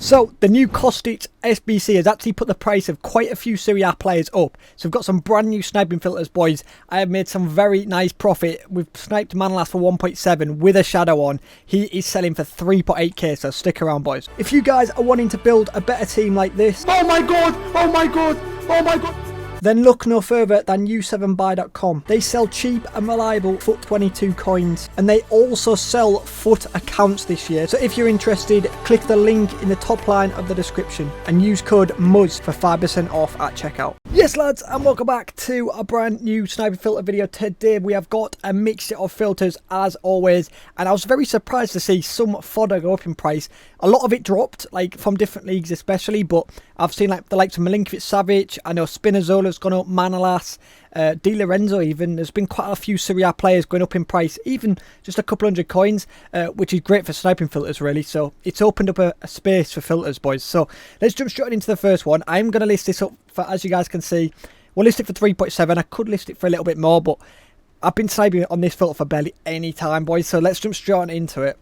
So, the new Kostic SBC has actually put the price of quite a few Serie A players up. So, we've got some brand new sniping filters, boys. I have made some very nice profit. We've sniped Manolas for 1.7 with a shadow on. He is selling for 3.8k, so stick around, boys. If you guys are wanting to build a better team like this... Oh my god! Oh my god! Oh my god! Then look no further than u7buy.com. They sell cheap and reliable FUT 22 coins, and they also sell FUT accounts this year. So if you're interested, click the link in the top line of the description and use code MUZZ for 5% off at checkout. Yes lads, and welcome back to a brand new sniping filter video. Today we have got a mixture of filters as always, and I was very surprised to see some fodder go up in price. A lot of it dropped, like from different leagues especially, but I've seen like the likes of Milinkovic-Savic, I know Spinazzola's gone up, Manolas, Di Lorenzo even. There's been quite a few Serie A players going up in price, even just a couple hundred coins, which is great for sniping filters really. So it's opened up a space for filters, boys. So let's jump straight into the first one. I'm going to list this up for, as you guys can see, we'll list it for 3.7. I could list it for a little bit more, but I've been sniping on this filter for barely any time, boys. So let's jump straight on into it.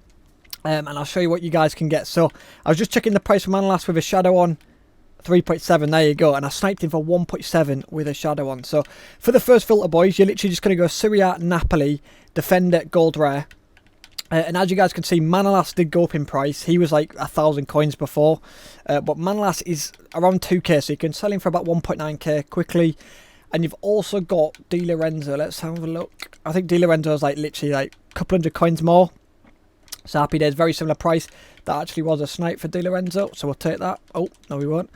And I'll show you what you guys can get. So I was just checking the price for Manolas with a shadow on, 3.7, there you go, and I sniped him for 1.7 with a shadow on. So for the first filter, boys, you're literally just going to go Serie A Napoli defender gold rare, and as you guys can see, Manolas did go up in price. He was like 1,000 coins before, but Manolas is around 2k, so you can sell him for about 1.9k quickly. And you've also got Di Lorenzo. Let's have a look. I think Di Lorenzo is like literally like a couple hundred coins more. So happy days, very similar price. That actually was a snipe for Di Lorenzo, so we'll take that. Oh, no we won't.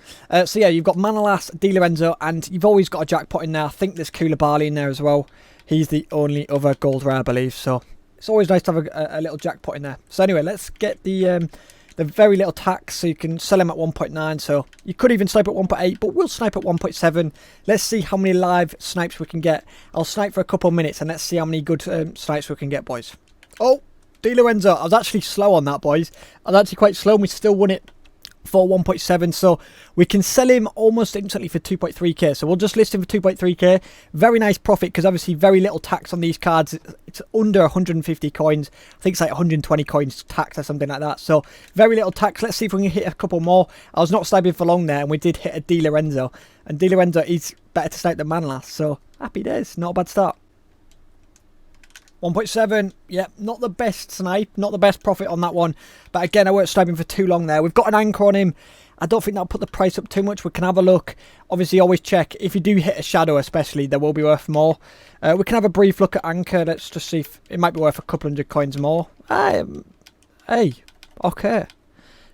So yeah, you've got Manolas, Di Lorenzo, and you've always got a jackpot in there. I think there's Koulibaly in there as well. He's the only other gold rare, I believe. So it's always nice to have a little jackpot in there. So anyway, let's get the very little tax, so you can sell him at 1.9. So you could even snipe at 1.8, but we'll snipe at 1.7. Let's see how many live snipes we can get. I'll snipe for a couple of minutes, and let's see how many good snipes we can get, boys. Oh! Di Lorenzo, I was actually slow on that, boys. I was actually quite slow, and we still won it for 1.7. So we can sell him almost instantly for 2.3k. So we'll just list him for 2.3k. Very nice profit, because obviously very little tax on these cards. It's under 150 coins. I think it's like 120 coins tax or something like that. So very little tax. Let's see if we can hit a couple more. I was not sniping for long there, and we did hit a Di Lorenzo. And Di Lorenzo is better to snipe than Manolas. So happy days. Not a bad start. 1.7, yeah, not the best snipe, not the best profit on that one. But again, I weren't sniping for too long there. We've got an anchor on him. I don't think that'll put the price up too much. We can have a look. Obviously, always check. If you do hit a shadow especially, they will be worth more. We can have a brief look at anchor. Let's just see if it might be worth a couple hundred coins more. Hey, okay.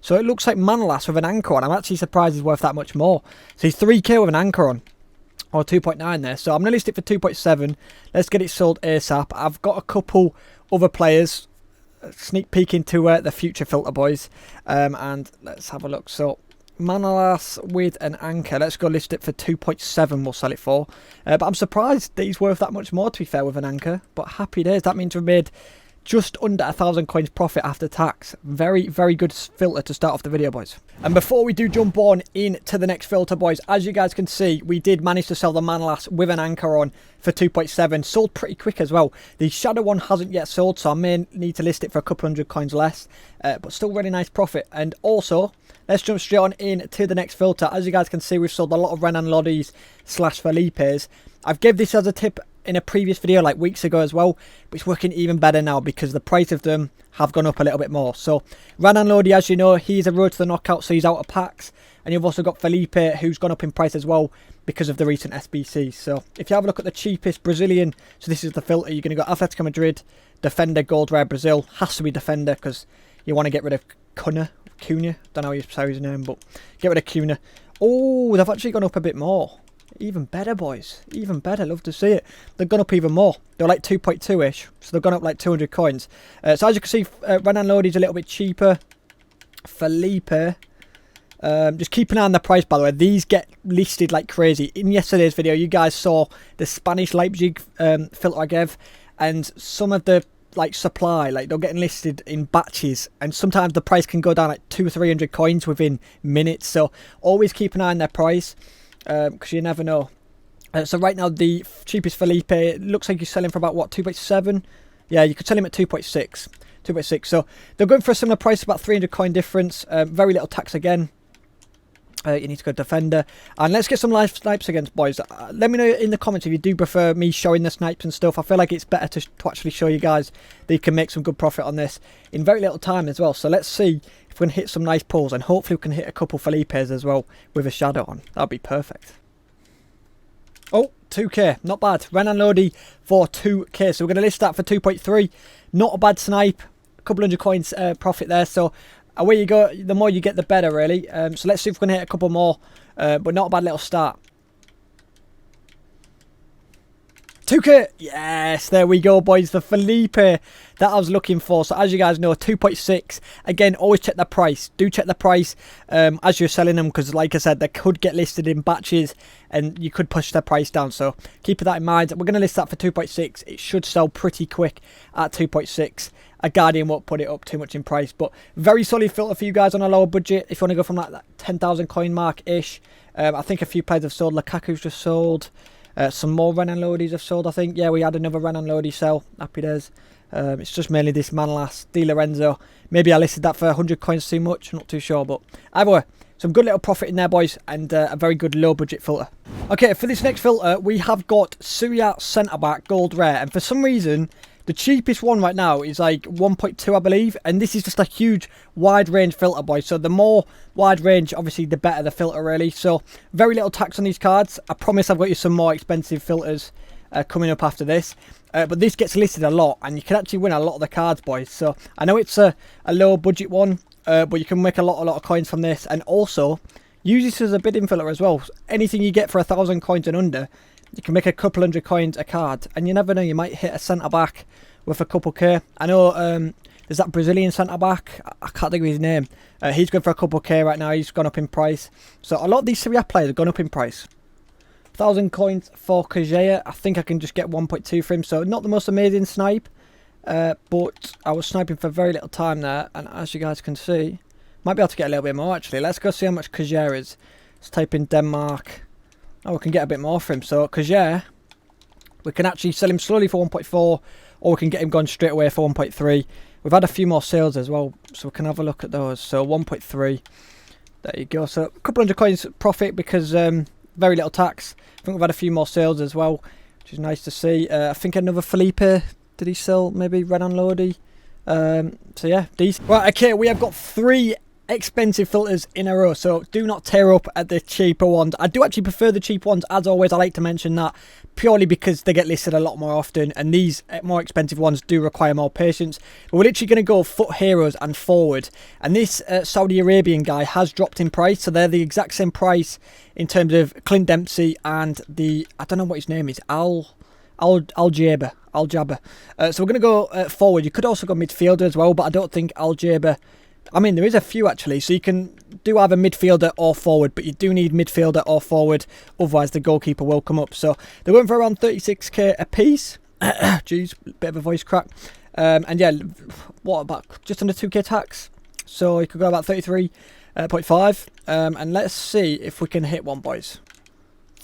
So it looks like Manolas with an anchor on. I'm actually surprised he's worth that much more. So he's 3k with an anchor on. Or 2.9 there. So I'm going to list it for 2.7. Let's get it sold ASAP. I've got a couple other players. Sneak peek into the future filter, boys. And let's have a look. So Manolas with an anchor. Let's go list it for 2.7. We'll sell it for. But I'm surprised that he's worth that much more, to be fair, with an anchor. But happy days. That means we've made just under 1,000 coins profit after tax. Very, very good filter to start off the video, boys. And before we do jump on into the next filter, boys, as you guys can see, we did manage to sell the Manolas with an anchor on for 2.7. Sold pretty quick as well. The shadow one hasn't yet sold, so I may need to list it for a couple hundred coins less. But still really nice profit. And also, let's jump straight on into the next filter. As you guys can see, we've sold a lot of Renan Lodi's / Felipes. I've gave this as a tip in a previous video like weeks ago as well, but it's working even better now because the price of them have gone up a little bit more. So Renan Lodi, as you know, he's a road to the knockout, so he's out of packs. And you've also got Felipe, who's gone up in price as well because of the recent SBC. So if you have a look at the cheapest Brazilian, so this is the filter, you're going to go Athletico Madrid, defender, gold rare, Brazil. Has to be defender because you want to get rid of Cunha. Don't know how you say his name, but get rid of Cunha. Oh, they've actually gone up a bit more. Even better, boys. Even better. Love to see it. They've gone up even more. They're like 2.2-ish. So they've gone up like 200 coins. So as you can see, Renan Lodi's a little bit cheaper. Felipe. Just keep an eye on the price, by the way. These get listed like crazy. In yesterday's video, you guys saw the Spanish Leipzig filter I gave. And some of the like supply, like they're getting listed in batches. And sometimes the price can go down like 200 or 300 coins within minutes. So always keep an eye on their price. Because you never know. So right now the cheapest Felipe, it looks like you're selling for about what, 2.7? Yeah, you could sell him at 2.6. 2.6. So they're going for a similar price, about 300 coin difference. Very little tax again. You need to go defender. And let's get some live snipes against, boys. Let me know in the comments if you do prefer me showing the snipes and stuff. I feel like it's better to actually show you guys that you can make some good profit on this in very little time as well. So let's see if we can hit some nice pulls, and hopefully we can hit a couple Felipes as well with a shadow on. That'd be perfect. Oh, 2k, not bad. Renan Lodi for 2k, so we're going to list that for 2.3. Not a bad snipe. A couple hundred coins profit there, so away you go. The more you get, the better, really. So let's see if we can hit a couple more, but not a bad little start. 2k, yes, there we go, boys. The Felipe that I was looking for. So as you guys know, 2.6. Again, always check the price. Do check the price as you're selling them, because like I said, they could get listed in batches and you could push the price down. So keep that in mind. We're going to list that for 2.6. It should sell pretty quick at 2.6. A Guardian won't put it up too much in price, but very solid filter for you guys on a lower budget. If you want to go from like that 10,000 coin mark ish, I think a few players have sold. Lukaku's just sold. Some more Renan Lodis have sold, I think. Yeah, we had another Renan Lodi sell. Happy days. It's just mainly this Manolas, Di Lorenzo. Maybe I listed that for 100 coins too much. Not too sure, but either way, some good little profit in there, boys, and a very good low budget filter. Okay, for this next filter, we have got Serie A centre back gold rare, and for some reason, the cheapest one right now is like 1.2, I believe. And this is just a huge wide range filter, boys. So the more wide range, obviously, the better the filter, really. So very little tax on these cards. I promise I've got you some more expensive filters coming up after this. But this gets listed a lot, and you can actually win a lot of the cards, boys. So I know it's a low budget one, but you can make a lot of coins from this. And also, use this as a bidding filter as well. Anything you get for 1,000 coins and under, you can make a couple hundred coins a card, and you never know, you might hit a centre back with a couple K. I know there's that Brazilian centre back, I can't think of his name. He's going for a couple K right now. He's gone up in price. So a lot of these Serie A players have gone up in price. 1,000 coins for Kajaya. I think I can just get 1.2 for him. So not the most amazing snipe, but I was sniping for very little time there, and as you guys can see, might be able to get a little bit more actually. Let's go see how much Kajaya is. Let's type in Denmark. Oh, we can get a bit more for him. So Kajaya, we can actually sell him slowly for 1.4, or we can get him gone straight away for 1.3. We've had a few more sales as well, so we can have a look at those. So 1.3, there you go. So a couple hundred coins profit because very little tax. I think we've had a few more sales as well, which is nice to see. I think another Felipe, did he sell? Maybe Renan Lodi. So yeah, decent. Right, okay, we have got 3 expensive filters in a row, so do not tear up at the cheaper ones. I do actually prefer the cheap ones, as always. I like to mention that purely because they get listed a lot more often, and these more expensive ones do require more patience. But we're literally going to go foot heroes and forward, and this Saudi Arabian guy has dropped in price, so they're the exact same price in terms of Clint Dempsey and the, I don't know what his name is, Al Jaber. So we're going to go forward. You could also go midfielder as well, but I don't think Al Jaber, I mean, there is a few actually, so you can do either midfielder or forward, but you do need midfielder or forward, otherwise the goalkeeper will come up. So they're going for around 36k a piece. Jeez, bit of a voice crack. And yeah, what about just under 2k tax? So you could go about 33.5. And let's see if we can hit one, boys.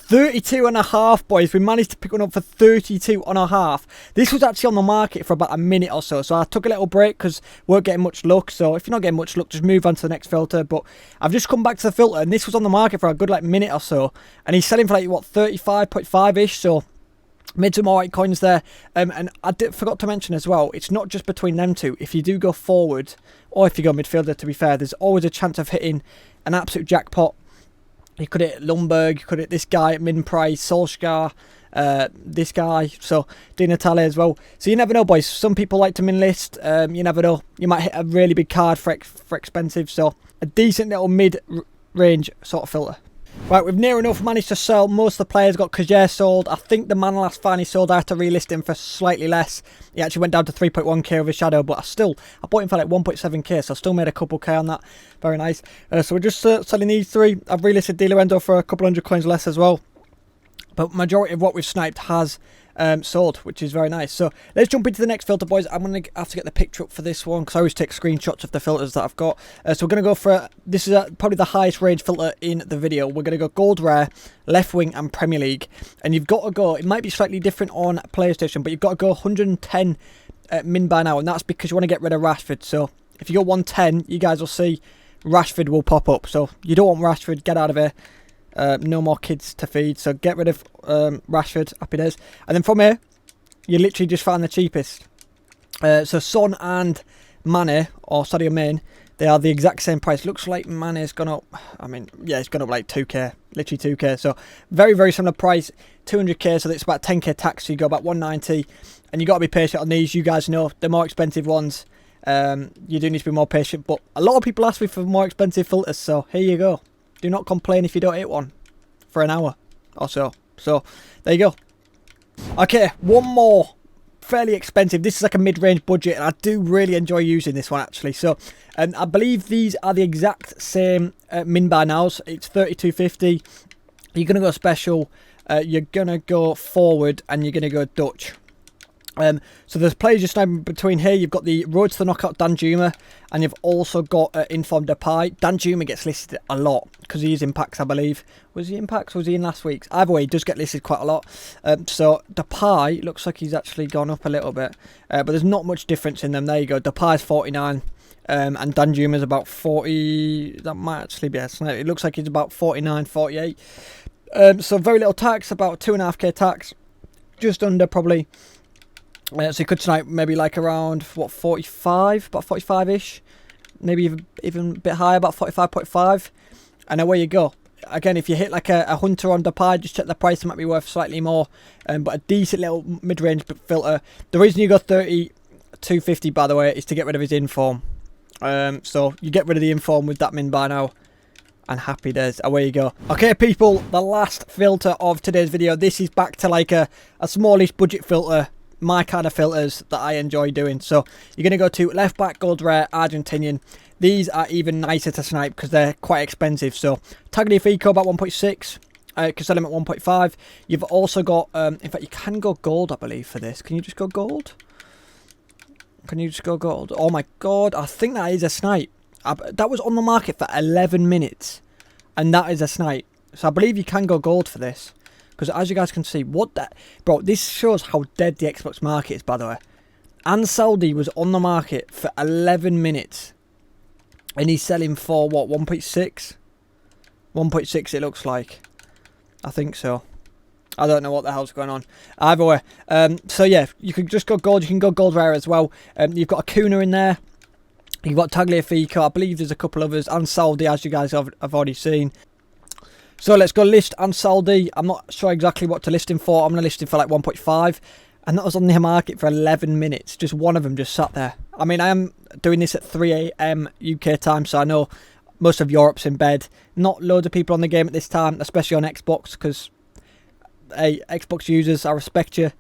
32.5, boys. We managed to pick one up for 32.5. This was actually on the market for about a minute or so, so I took a little break because we weren't getting much luck. So if you're not getting much luck, just move on to the next filter. But I've just come back to the filter, and this was on the market for a good like minute or so, and he's selling for like what, 35.5 ish. So made some alright coins there. And I forgot to mention as well, it's not just between them two. If you do go forward, or if you go midfielder, to be fair, there's always a chance of hitting an absolute jackpot. You could hit Lundberg, you could hit this guy at mid-price, Solskjaer, this guy, so Di Natale as well. So you never know, boys. Some people like to min-list. You never know. You might hit a really big card for expensive. So a decent little mid-range sort of filter. Right, we've near enough managed to sell. Most of the players got Kajay sold. I think the Manolas finally sold. I had to relist him for slightly less. He actually went down to 3.1k of his shadow, but I bought him for like 1.7k, so I still made a couple K on that. Very nice. So we're just selling these 3. I've relisted Di Lorenzo for a couple hundred coins less as well. but majority of what we've sniped has sold, which is very nice. So let's jump into the next filter, boys. I'm going to have to get the picture up for this one because I always take screenshots of the filters that I've got. So we're going to go for, this is probably the highest range filter in the video. We're going to go gold rare, left wing and Premier League. And you've got to go, it might be slightly different on PlayStation, but you've got to go 110 min by now. And that's because you want to get rid of Rashford. So if you go 110, you guys will see Rashford will pop up. So you don't want Rashford, get out of here. No more kids to feed, so get rid of Rashford, happy days. And then from here, you literally just find the cheapest. So Son and Mane, or Sadio Mane, they are the exact same price. Looks like Mane's gone up, I mean, yeah, it's gone up like 2k, literally 2k. So very, very similar price, 200k, so it's about 10k tax, so you go about 190. And you got to be patient on these. You guys know, the more expensive ones, you do need to be more patient. But a lot of people ask me for more expensive filters, so here you go. Do not complain if you don't hit one for an hour or so. So, there you go. Okay, one more. Fairly expensive. This is like a mid-range budget, and I do really enjoy using this one, actually. So, I believe these are the exact same min buy nows. It's 32.50. You're going to go special. You're going to go forward, and you're going to go Dutch. So there's players just sniping between here. You've got the road to the knockout Danjuma, and you've also got Informed Depay. Danjuma gets listed a lot because he is in packs, I believe. Was he in packs or was he in last week's? Either way, he does get listed quite a lot. So Depay looks like he's actually gone up a little bit, but there's not much difference in them. There you go. Depay's 49, and Danjuma's about 40. That might actually be a snipe. It looks like he's about 49, 48. So very little tax, about 2.5k tax, just under probably. So you could snipe maybe like around, what, 45? About 45-ish. Maybe even a bit higher, about 45.5. And away you go. Again, if you hit like a hunter on Depay, just check the price. It might be worth slightly more. But a decent little mid-range filter. The reason you got 32.50, by the way, is to get rid of his inform. So you get rid of the inform with that min by now. And happy days, away you go. Okay, people, the last filter of today's video. This is back to like a smallish budget filter. My kind of filters that I enjoy doing. So you're going to go to left back gold rare Argentinian. These are even nicer to snipe because they're quite expensive. So Tagliafico about 1.6. You can sell them at 1.5. You've also got, in fact, you can go gold, I believe, for this. Can you just go gold? Can you just go gold? Oh my god, I think that is a snipe. That was on the market for 11 minutes. And that is a snipe. So I believe you can go gold for this. Because as you guys can see, bro, this shows how dead the Xbox market is, by the way. Ansaldi was on the market for 11 minutes. And he's selling for, what, 1.6? 1.6 it looks like. I think so. I don't know what the hell's going on. Either way. So yeah, you can just go gold. You can go gold rare as well. You've got Acuna in there. You've got Tagliafico. I believe there's a couple others. Ansaldi, as you guys have already seen. So let's go list Ansaldi. I'm not sure exactly what to list him for. I'm going to list him for like 1.5. And that was on the market for 11 minutes. Just one of them just sat there. I mean, I am doing this at 3 AM UK time. So I know most of Europe's in bed. Not loads of people on the game at this time. Especially on Xbox. Because, hey, Xbox users, I respect you.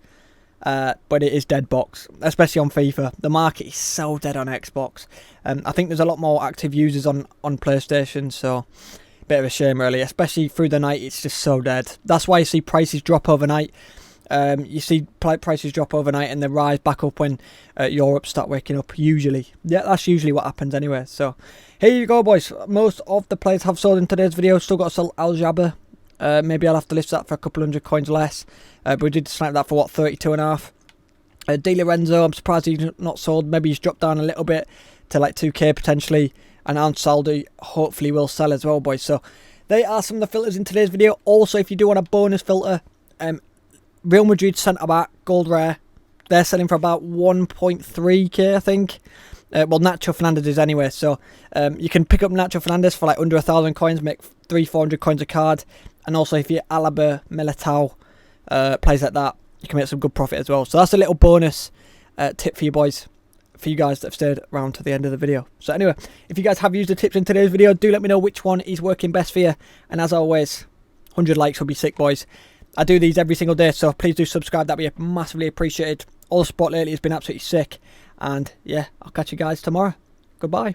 But it is dead box. Especially on FIFA. The market is so dead on Xbox. I think there's a lot more active users on PlayStation. So bit of a shame really, especially through the night. It's just so dead. That's why you see prices drop overnight. You see prices drop overnight and they rise back up when Europe start waking up, usually. Yeah, that's usually what happens anyway. So here you go, boys. Most of the players have sold in today's video. Still got to sell Al Jabber. Maybe I'll have to list that for a couple hundred coins less, but we did snipe that for what, 32.5. Di Lorenzo, I'm surprised he's not sold. Maybe he's dropped down a little bit to like 2k potentially. And Ansaldi hopefully will sell as well, boys. So they are some of the filters in today's video. Also, if you do want a bonus filter, Real Madrid centre back gold rare, they're selling for about 1.3k, I think. Well, Nacho Fernandez is anyway. So you can pick up Nacho Fernandez for like under 1,000 coins, make 300-400 coins a card. And also, if you're Alaba, Militao, plays like that, you can make some good profit as well. So that's a little bonus tip for you boys. For you guys that have stayed around to the end of the video. So anyway, if you guys have used the tips in today's video, do let me know which one is working best for you. And as always, 100 likes will be sick, boys. I do these every single day, so please do subscribe. That'd be massively appreciated. All the support lately has been absolutely sick. And yeah, I'll catch you guys tomorrow. Goodbye.